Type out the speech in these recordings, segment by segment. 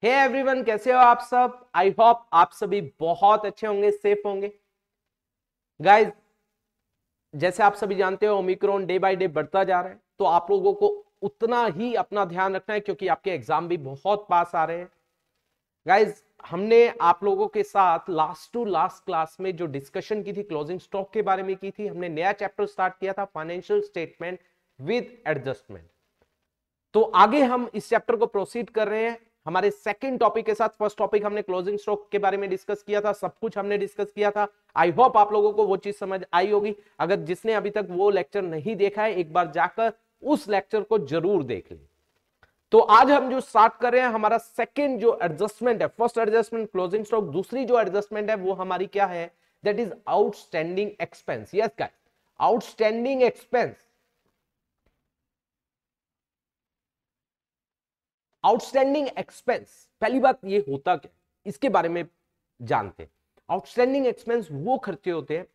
Hey everyone, कैसे हो आप सब। आई होप आप सभी बहुत अच्छे होंगे, सेफ होंगे। गाइज, जैसे आप सभी जानते हो ओमिक्रॉन डे बाय डे बढ़ता जा रहा है, तो आप लोगों को उतना ही अपना ध्यान रखना है क्योंकि आपके एग्जाम भी बहुत पास आ रहे हैं। गाइज, हमने आप लोगों के साथ लास्ट टू लास्ट क्लास में जो डिस्कशन की थी क्लोजिंग स्टॉक के बारे में की थी। हमने नया चैप्टर स्टार्ट किया था, फाइनेंशियल स्टेटमेंट विद एडजस्टमेंट। तो आगे हम इस चैप्टर को प्रोसीड कर रहे हैं हमारे सेकंड टॉपिक के साथ। फर्स्ट टॉपिक हमने क्लोजिंग स्टॉक के बारे में डिस्कस किया था, सब कुछ हमने डिस्कस किया था। आई होप आप लोगों को वो चीज समझ आई होगी। अगर जिसने अभी तक वो लेक्चर नहीं देखा है, एक बार जाकर उस लेक्चर को जरूर देख लें। तो आज हम जो स्टार्ट कर रहे हैं, हमारा सेकंड जो एडजस्टमेंट है, फर्स्ट एडजस्टमेंट क्लोजिंग स्टॉक, दूसरी जो एडजस्टमेंट है वो हमारी क्या है, that is outstanding expense. Yes guys, outstanding expense. Outstanding expense, पहली बात ये होता क्या, इसके बारे में जानते हैं। आउटस्टैंडिंग एक्सपेंस वो खर्चे होते हैं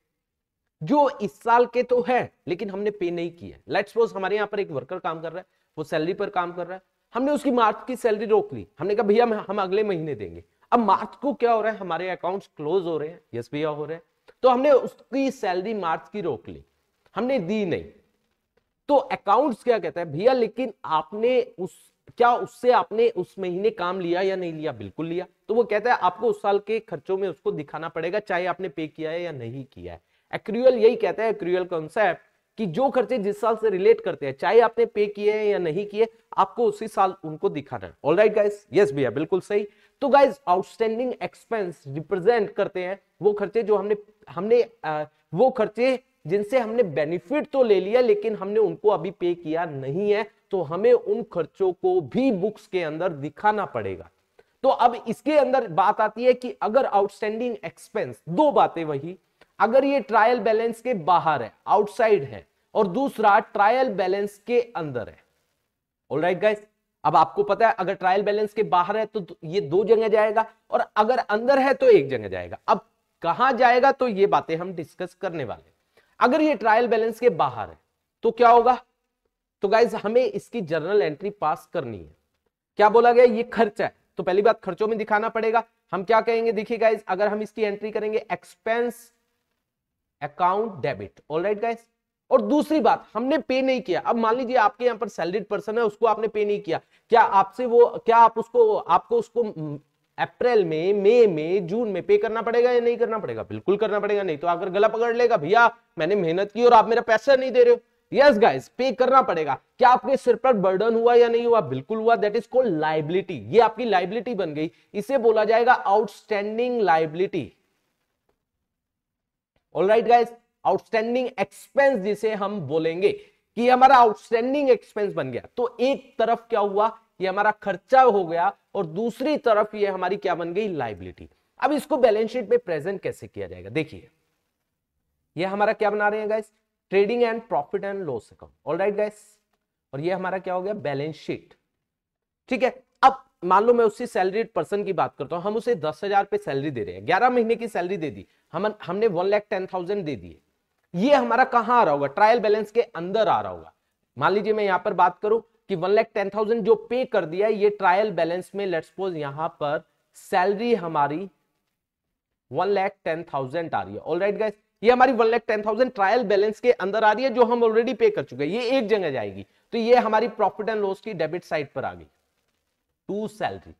जो इस साल के तो है लेकिन हमने पे नहीं किया। लेट्स सपोज हमारे यहां पर एक वर्कर काम कर रहा है, वो सैलरी पर काम कर रहा है, हमने उसकी मार्च की सैलरी रोक ली। हमने कहा भैया हम अगले महीने देंगे। अब मार्च को क्या हो रहा है, हमारे अकाउंट्स क्लोज हो रहे हैं, यस भैया हो रहे हैं, तो हमने उसकी सैलरी मार्च की रोक ली, हमने दी नहीं। तो अकाउंट्स क्या कहता है, भैया लेकिन आपने उससे आपने उस महीने काम लिया या नहीं लिया? बिल्कुल लिया। तो वो कहता है आपको उस साल के खर्चों में उसको दिखाना पड़ेगा, चाहे आपने पे किया है या नहीं किया है। एक्रूअल यही कहता है, एक्रूअल कॉन्सेप्ट, कि जो खर्चे जिस साल से रिलेट करते हैं, चाहे आपने पे किए हैं या नहीं किए, आपको उसी साल उनको दिखाना है। ऑलराइट गाइस, यस भैया बिल्कुल सही। तो गाइस, आउटस्टैंडिंग एक्सपेंस रिप्रेजेंट करते हैं वो खर्चे जो वो खर्चे जिनसे हमने बेनिफिट तो ले लिया लेकिन हमने उनको अभी पे किया नहीं है, तो हमें उन खर्चों को भी बुक्स के अंदर दिखाना पड़ेगा। तो अब इसके अंदर बात आती है कि अगर आउटस्टैंडिंग एक्सपेंस, दो बातें वही, अगर ये ट्रायल बैलेंस के बाहर है, आउटसाइड है, और दूसरा ट्रायल बैलेंस के अंदर है। ऑलराइट गाइस, अब आपको पता है अगर ट्रायल बैलेंस के बाहर है तो ये दो जगह जाएगा, और अगर अंदर है तो एक जगह जाएगा। अब कहां जाएगा, तो ये बातें हम डिस्कस करने वाले। अगर ये ट्रायल बैलेंस के बाहर है तो क्या होगा, तो गाइज हमें इसकी जर्नल एंट्री पास करनी है। क्या बोला गया, ये खर्चा है, तो पहली बात खर्चों में दिखाना पड़ेगा। हम क्या कहेंगे, देखिए गाइज, अगर हम इसकी एंट्री करेंगे expense account debit. Alright guys, और दूसरी बात, हमने पे नहीं किया। अब मान लीजिए आपके यहां पर सैलरीड पर्सन है, उसको आपने पे नहीं किया, क्या आपको उसको अप्रैल में, मई में, जून में पे करना पड़ेगा या नहीं करना पड़ेगा? बिल्कुल करना पड़ेगा। नहीं तो अगर गला पकड़ लेगा, भैया मैंने मेहनत की और आप मेरा पैसा नहीं दे रहे हो। यस गाइस, पे करना पड़ेगा। क्या आपके सिर पर बर्डन हुआ या नहीं हुआ? बिल्कुल हुआ। That is called liability. ये आपकी लायबिलिटी बन गई, इसे बोला जाएगा outstanding liability. Alright guys, outstanding expense जिसे हम बोलेंगे कि हमारा आउटस्टैंडिंग एक्सपेंस बन गया, तो एक तरफ क्या हुआ, ये हमारा खर्चा हो गया, और दूसरी तरफ ये हमारी क्या बन गई, लायबिलिटी। अब इसको बैलेंस शीट में प्रेजेंट कैसे किया जाएगा, देखिए ये हमारा क्या बना रहे हैं guys, trading and profit and loss account. Alright guys, और ये हमारा क्या हो गया, बैलेंस शीट। ठीक है। अब मान लो मैं उसी सैलरीड पर्सन की बात करता हूं, हम उसे 10,000 पे सैलरी दे रहे हैं, 11 महीने की सैलरी दे दी, हमने 1,10,000 दे दिए। ये हमारा कहां आ रहा होगा, ट्रायल बैलेंस के अंदर आ रहा होगा। मान लीजिए मैं यहां पर बात करूं कि 1,10,000 जो पे कर दिया, ये ट्रायल बैलेंस में, लेट्स सपोज यहां पर सैलरी हमारी 1,10,000 आ रही है। ऑलराइट गाइस, ये हमारी 1,10,000 ट्रायल बैलेंस के अंदर आ रही है, जो हम ऑलरेडी पे कर चुके हैं, ये एक जगह जाएगी। तो ये हमारी प्रॉफिट एंड लॉस की डेबिट साइड पर आ गई। टू सैलरी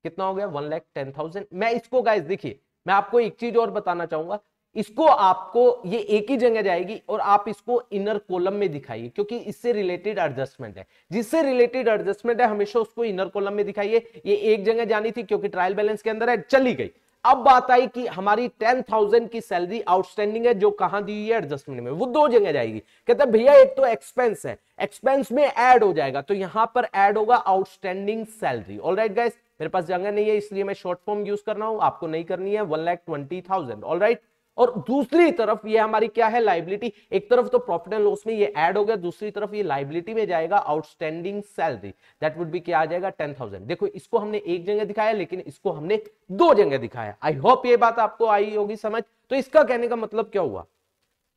कितना हो गया, 1,10,000। मैं इसको गाइस देखिए, मैं आपको एक चीज और बताना चाहूंगा, इसको आपको ये एक ही जगह जाएगी और आप इसको इनर कॉलम में दिखाइए, क्योंकि इससे रिलेटेड एडजस्टमेंट है, जिससे रिलेटेड एडजस्टमेंट है हमेशा उसको इनर कॉलम में दिखाइए। ये एक जगह जानी थी क्योंकि ट्रायल बैलेंस के अंदर है, चली गई। अब बात आई कि हमारी 10,000 की सैलरी आउटस्टैंडिंग है, जो कहां दी हुई है, एडजस्टमेंट में, वो दो जगह जाएगी। कहता है भैया एक तो एक्सपेंस है, एक्सपेंस में ऐड हो जाएगा, तो यहां पर ऐड होगा आउटस्टैंडिंग सैलरी। ऑलराइट गाइस, मेरे पास जगह नहीं है इसलिए मैं शॉर्ट फॉर्म यूज कर रहा हूं, आपको नहीं करनी है, 1,20,000। ऑलराइट, और दूसरी तरफ ये हमारी क्या है, लायबिलिटी। एक तरफ तो प्रॉफिट एंड लॉस में ये ऐड हो गया, दूसरी तरफ ये लायबिलिटी में जाएगा, outstanding salary. That would be क्या आ जाएगा, 10,000। देखो इसको हमने एक जगह दिखाया लेकिन इसको हमने दो जगह दिखाया। आई होप ये बात आपको आई होगी समझ। तो इसका कहने का मतलब क्या हुआ,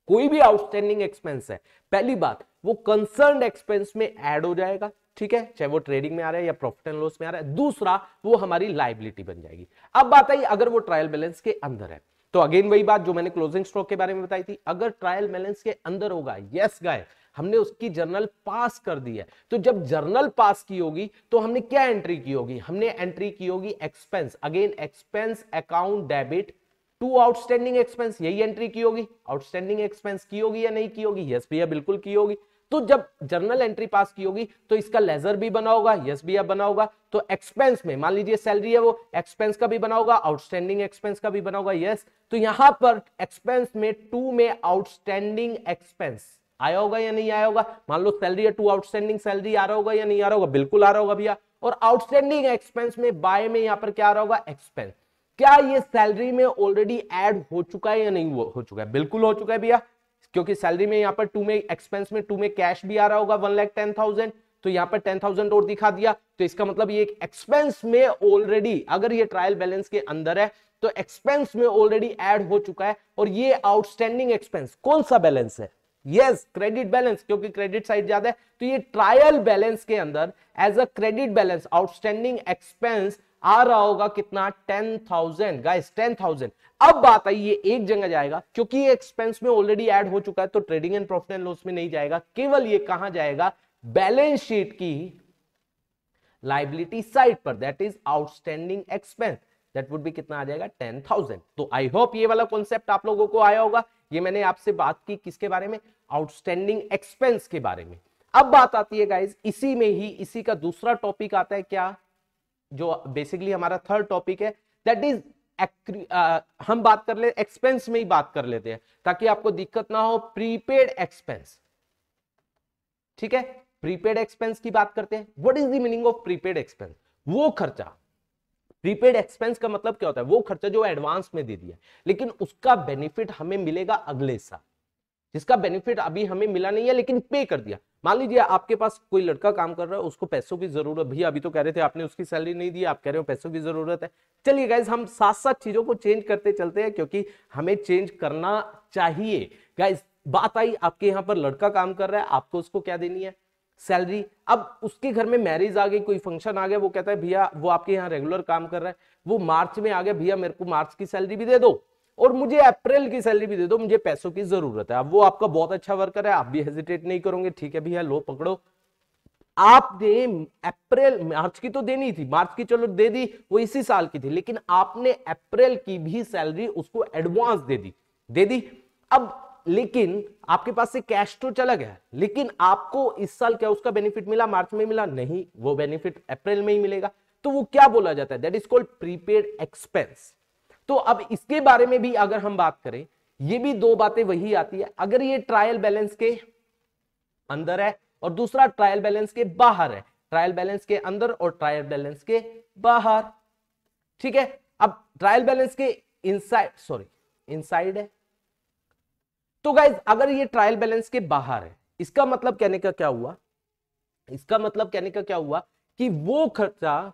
कोई भी आउटस्टैंडिंग एक्सपेंस है, पहली बात वो कंसर्न्ड एक्सपेंस में ऐड हो जाएगा, ठीक है, चाहे वो ट्रेडिंग में आ रहा है या प्रॉफिट एंड लॉस में आ रहा है। दूसरा वो हमारी लायबिलिटी बन जाएगी। अब बात आई अगर वो ट्रायल बैलेंस के अंदर है, तो अगेन वही बात जो मैंने क्लोजिंग स्टॉक के बारे में बताई थी, अगर ट्रायल बैलेंस के अंदर होगा, यस गाइस हमने उसकी जर्नल पास कर दी है, तो जब जर्नल पास की होगी तो हमने क्या एंट्री की होगी, हमने एंट्री की होगी expense, again expense account debit to outstanding expense, यही एंट्री की होगी। आउटस्टैंडिंग एक्सपेंस की होगी या नहीं की होगी, यस भैया बिल्कुल की होगी। तो जब जर्नल एंट्री पास की होगी तो इसका लेजर भी बना होगा, यस भैया बना होगा। तो एक्सपेंस में मान लीजिए सैलरी है, वो एक्सपेंस का भी बना होगा, आउटस्टैंडिंग एक्सपेंस का भी बना होगा, यस। तो यहां पर एक्सपेंस में टू में आउटस्टैंडिंग एक्सपेंस आया होगा या नहीं आया होगा, मान लो सैलरी है टू आउटस्टैंडिंग सैलरी आ रहा होगा या नहीं आ रहा होगा, बिल्कुल आ रहा होगा भैया। और आउटस्टैंडिंग एक्सपेंस में बाय में यहां पर क्या आ रहा होगा, एक्सपेंस। क्या ये सैलरी में ऑलरेडी ऐड हो चुका है या नहीं हो चुका है, बिल्कुल हो चुका है भैया, क्योंकि सैलरी में यहां पर टू में एक्सपेंस में टू में कैश भी आ रहा होगा 1,10,000, तो यहां पर 10,000 और दिखा दिया, तो इसका मतलब ये एक एक्सपेंस में ऑलरेडी, अगर ये ट्रायल बैलेंस के अंदर है तो एक्सपेंस में ऑलरेडी ऐड हो चुका है। और ये आउटस्टैंडिंग एक्सपेंस कौन सा बैलेंस है, यस क्रेडिट बैलेंस, क्योंकि क्रेडिट साइड ज्यादा है, तो ये ट्रायल बैलेंस के अंदर as a credit balance outstanding expense आ रहा होगा कितना, 10,000 गाइस, 10,000। अब बात आई ये एक जगह जाएगा, क्योंकि ये एक्सपेंस में ऑलरेडी ऐड हो चुका है, तो trading and profit and loss में नहीं जाएगा, केवल ये कहां जाएगा, बैलेंस शीट की लायबिलिटी साइड पर, that is outstanding expense, that would be कितना आ जाएगा, 10,000। तो आई होप ये वाला कॉन्सेप्ट आप लोगों को आया होगा। ये मैंने आपसे बात की किसके बारे में, आउटस्टैंडिंग एक्सपेंस के बारे में। अब बात आती है गाइस, इसी में ही इसी का दूसरा टॉपिक आता है, क्या, जो बेसिकली हमारा थर्ड टॉपिक है, दैट इज हम बात कर ले एक्सपेंस में ही बात कर लेते हैं ताकि आपको दिक्कत ना हो, प्रीपेड एक्सपेंस, ठीक है। प्रीपेड एक्सपेंस की बात करते हैं। What is the meaning of prepaid expense, वो खर्चा, प्रीपेड एक्सपेंस का मतलब क्या होता है, वो खर्चा जो एडवांस में दे दिया लेकिन उसका बेनिफिट हमें मिलेगा अगले साल, जिसका बेनिफिट अभी हमें मिला नहीं है लेकिन पे कर दिया। मान लीजिए आपके पास कोई लड़का काम कर रहा है, उसको पैसों की जरूरत, भैया अभी तो कह रहे थे आपने उसकी सैलरी नहीं दी, आप कह रहे हो पैसों की जरूरत है। चलिए गाइज हम साथ साथ चीजों को चेंज करते चलते हैं, क्योंकि हमें चेंज करना चाहिए। गाइज बात आई आपके यहाँ पर लड़का काम कर रहा है, आपको उसको क्या देनी है, सैलरी। अब उसके घर में मैरिज आ गई, कोई फंक्शन आ गया, वो कहता है भैया, वो आपके यहाँ रेगुलर काम कर रहा है, वो मार्च में आ गया, भैया मेरे को मार्च की सैलरी भी दे दो और मुझे अप्रैल की सैलरी भी दे दो, मुझे पैसों की जरूरत है। अब वो आपका बहुत अच्छा वर्कर है, आप भी हेजिटेट नहीं करोगे, ठीक है भैया लो पकड़ो, आपने अप्रैल मार्च की तो देनी थी, मार्च की चलो दे दी, वो इसी साल की थी, लेकिन आपने अप्रैल की भी सैलरी उसको एडवांस दे दी। अब लेकिन आपके पास से कैश तो चला गया, लेकिन आपको इस साल क्या उसका बेनिफिट मिला, मार्च में मिला नहीं, वो बेनिफिट अप्रैल में ही मिलेगा। तो वो क्या बोला जाता है, that is called prepaid expense. तो अब इसके बारे में भी अगर हम बात करें, ये भी दो बातें वही आती है, अगर ये ट्रायल बैलेंस के अंदर है और दूसरा ट्रायल बैलेंस के बाहर है, ट्रायल बैलेंस के अंदर और ट्रायल बैलेंस के बाहर, ठीक है। अब ट्रायल बैलेंस के इनसाइड है, तो गाइज अगर ये ट्रायल बैलेंस के बाहर है, इसका मतलब कहने का क्या हुआ, इसका मतलब कहने का क्या हुआ कि वो खर्चा,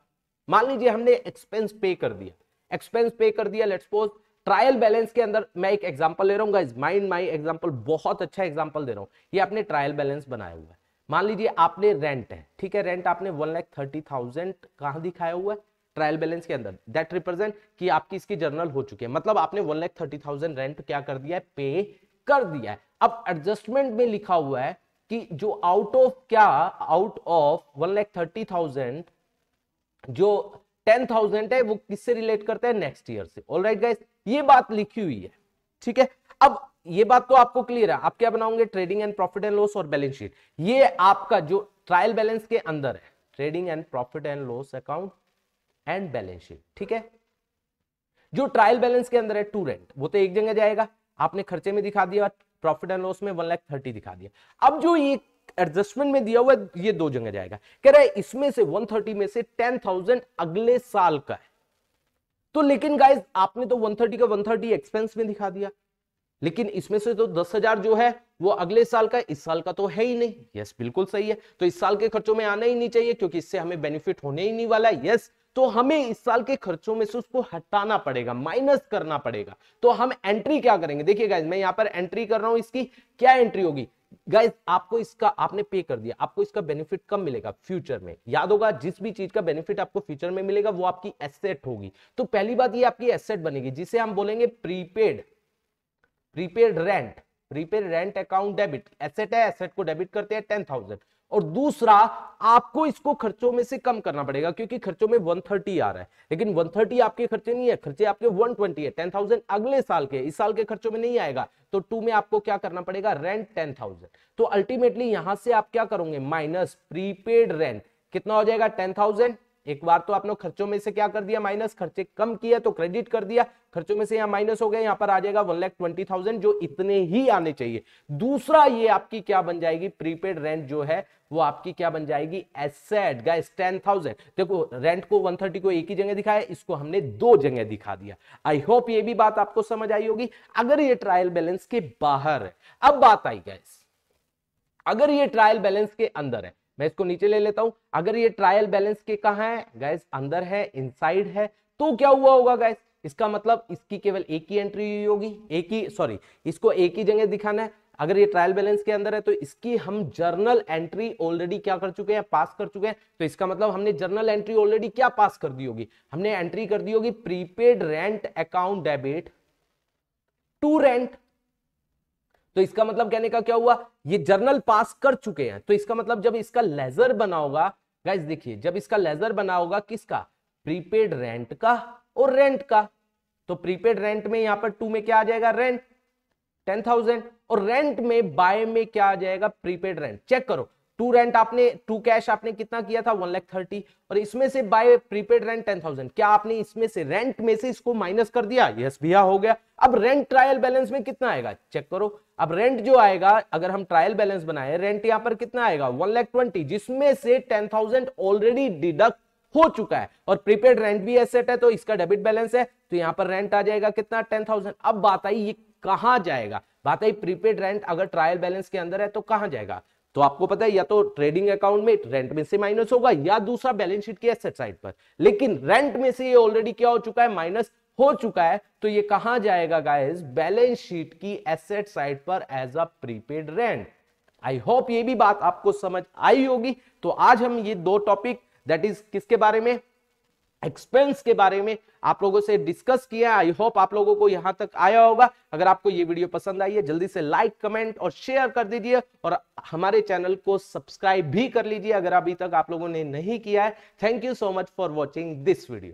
मान लीजिए हमने एक्सपेंस पे कर दिया, लेट्स सपोज ट्रायल बैलेंस के अंदर, मैं एक एग्जांपल ले रहा हूं गाइस, माइंड माई एग्जांपल, बहुत अच्छा एग्जांपल दे रहा हूं। ये आपने ट्रायल बैलेंस बनाया हुआ है, मान लीजिए आपने रेंट है, ठीक है, रेंट आपने 1,30,000 कहां दिखाया हुआ है, ट्रायल बैलेंस के अंदर, दैट रिप्रेजेंट कि आपकी इसकी जर्नल हो चुकी है, मतलब आपने 1,30,000 रेंट क्या कर दिया है, पे कर दिया है। अब एडजस्टमेंट में लिखा हुआ है कि जो आउट ऑफ 1,30,000 जो 10,000 है वो किससे रिलेट करता है, नेक्स्ट ईयर से। ऑलराइट गाइस, ये बात लिखी हुई है, ठीक है। अब ये बात तो आपको क्लियर है, आप क्या बनाओगे, trading and profit and loss और बैलेंस शीट। ये आपका जो ट्रायल बैलेंस के अंदर है, trading and profit and loss account and balance sheet, ठीक है। जो ट्रायल बैलेंस के अंदर है टू रेंट, वो तो एक जगह जाएगा, आपने खर्चे में दिखा दिया, प्रॉफिट एंड लॉस में 1,30,000 दिखा दिया। अब जो ये एडजस्टमेंट में दिया हुआ है, ये दो जगह जाएगा, कह रहा है इसमें से 130 में से 10,000 अगले साल का है। तो लेकिन गाइस आपने तो 130 का 130 एक्सपेंस में दिखा दिया, लेकिन इसमें से तो 10,000 जो है वो अगले साल का, इस साल का तो है ही नहीं। यस बिल्कुल सही है, तो इस साल के खर्चों में आना ही नहीं चाहिए, क्योंकि इससे हमें बेनिफिट होने ही नहीं वाला है। यस, तो हमें इस साल के खर्चों में से उसको हटाना पड़ेगा, माइनस करना पड़ेगा। तो हम एंट्री क्या करेंगे, देखिए गाइस मैं यहां पर एंट्री कर रहा हूं, इसकी क्या एंट्री होगी, गाइस आपको इसका आपने पे कर दिया, आपको इसका बेनिफिट कब मिलेगा? फ्यूचर में। याद होगा जिस भी चीज का बेनिफिट आपको फ्यूचर में मिलेगा वो आपकी एसेट होगी। तो पहली बात ये आपकी एसेट बनेगी जिसे हम बोलेंगे prepaid rent. Prepaid rent account debit, asset है, एसेट को डेबिट करते हैं 10,000। और दूसरा आपको इसको खर्चों में से कम करना पड़ेगा क्योंकि खर्चों में 130 आ रहा है, लेकिन 130 आपके खर्चे नहीं है, खर्चे आपके 120 है। 10,000 अगले साल के, इस साल के खर्चों में नहीं आएगा, तो 2 में आपको क्या करना पड़ेगा? रेंट 10,000। तो अल्टीमेटली यहां से आप क्या करोगे? माइनस प्रीपेड रेंट कितना हो जाएगा? 10,000। एक बार तो आपने खर्चों में से क्या कर दिया? माइनस। खर्चे कम किया तो क्रेडिट कर दिया, खर्चों में से यहां माइनस हो गया, यहां पर आ जाएगा 1,20,000 जो इतने ही आने चाहिए। दूसरा ये आपकी क्या बन जाएगी? प्रीपेड रेंट जो है वो आपकी क्या बन जाएगी? एसेट। गाइस 10,000 देखो, रेंट को 130 को एक ही जगह दिखाया, इसको हमने 2 जगह दिखा दिया। आई होप ये भी बात आपको समझ आई होगी। अगर ये ट्रायल बैलेंस के बाहर है, अब बात आई गाइस, अगर ये ट्रायल बैलेंस के अंदर है, मैं इसको नीचे ले लेता हूं। अगर ये ट्रायल बैलेंस के कहां है गाइस? अंदर है, इनसाइड है, तो क्या हुआ होगा गाइस? इसका मतलब इसकी केवल एक ही एंट्री हुई होगी, इसको एक ही जगह दिखाना है। अगर ये ट्रायल बैलेंस के अंदर है तो इसकी हम जर्नल एंट्री ऑलरेडी क्या कर चुके हैं? पास कर चुके हैं। तो इसका मतलब हमने जर्नल एंट्री ऑलरेडी क्या पास कर दी होगी? हमने एंट्री कर दी होगी prepaid rent account debit to rent. तो इसका मतलब कहने का क्या हुआ? ये जर्नल पास कर चुके हैं। तो इसका मतलब जब इसका लेजर बना होगा गाइस, देखिए जब इसका लेजर बना होगा किसका? प्रीपेड रेंट का और रेंट का। तो प्रीपेड रेंट में यहां पर 2 में क्या आ जाएगा? रेंट 10,000। और रेंट में बाय में क्या आ जाएगा? Prepaid rent. चेक करो, टू कैश आपने कितना किया था? 1,30,000। और इसमें से बाय प्रीपेड रेंट 10,000। क्या आपने इसमें से रेंट में से इसको माइनस कर दिया? यस भैया, हो गया। अब रेंट ट्रायल बैलेंस में कितना आएगा? चेक करो। अब रेंट जो आएगा, अगर हम ट्रायल बैलेंस बनाए, रेंट यहां पर कितना आएगा? 1,20,000, जिसमें से 10,000 ऑलरेडी डिडक्ट हो चुका है। और प्रीपेड रेंट भी एसेट है तो इसका डेबिट बैलेंस है, तो यहां पर रेंट आ जाएगा कितना? 10,000। अब बात आई ये कहां जाएगा? बात आई प्रीपेड रेंट अगर ट्रायल बैलेंस के अंदर है तो कहां जाएगा? तो आपको पता है या तो ट्रेडिंग अकाउंट में रेंट में से माइनस होगा, या दूसरा बैलेंस शीट की एसेट साइड पर। लेकिन रेंट में से ये ऑलरेडी क्या हो चुका है? माइनस हो चुका है। तो ये कहां जाएगा गाइस? बैलेंस शीट की एसेट साइड पर as a prepaid rent. I hope ये भी बात आपको समझ आई होगी। तो आज हम ये 2 टॉपिक, दैट इज किसके बारे में? एक्सपेंस के बारे में आप लोगों से डिस्कस किया। आई होप आप लोगों को यहां तक आया होगा। अगर आपको ये वीडियो पसंद आई है, जल्दी से लाइक, कमेंट और शेयर कर दीजिए, और हमारे चैनल को सब्सक्राइब भी कर लीजिए अगर अभी तक आप लोगों ने नहीं किया है। Thank you so much for watching this video.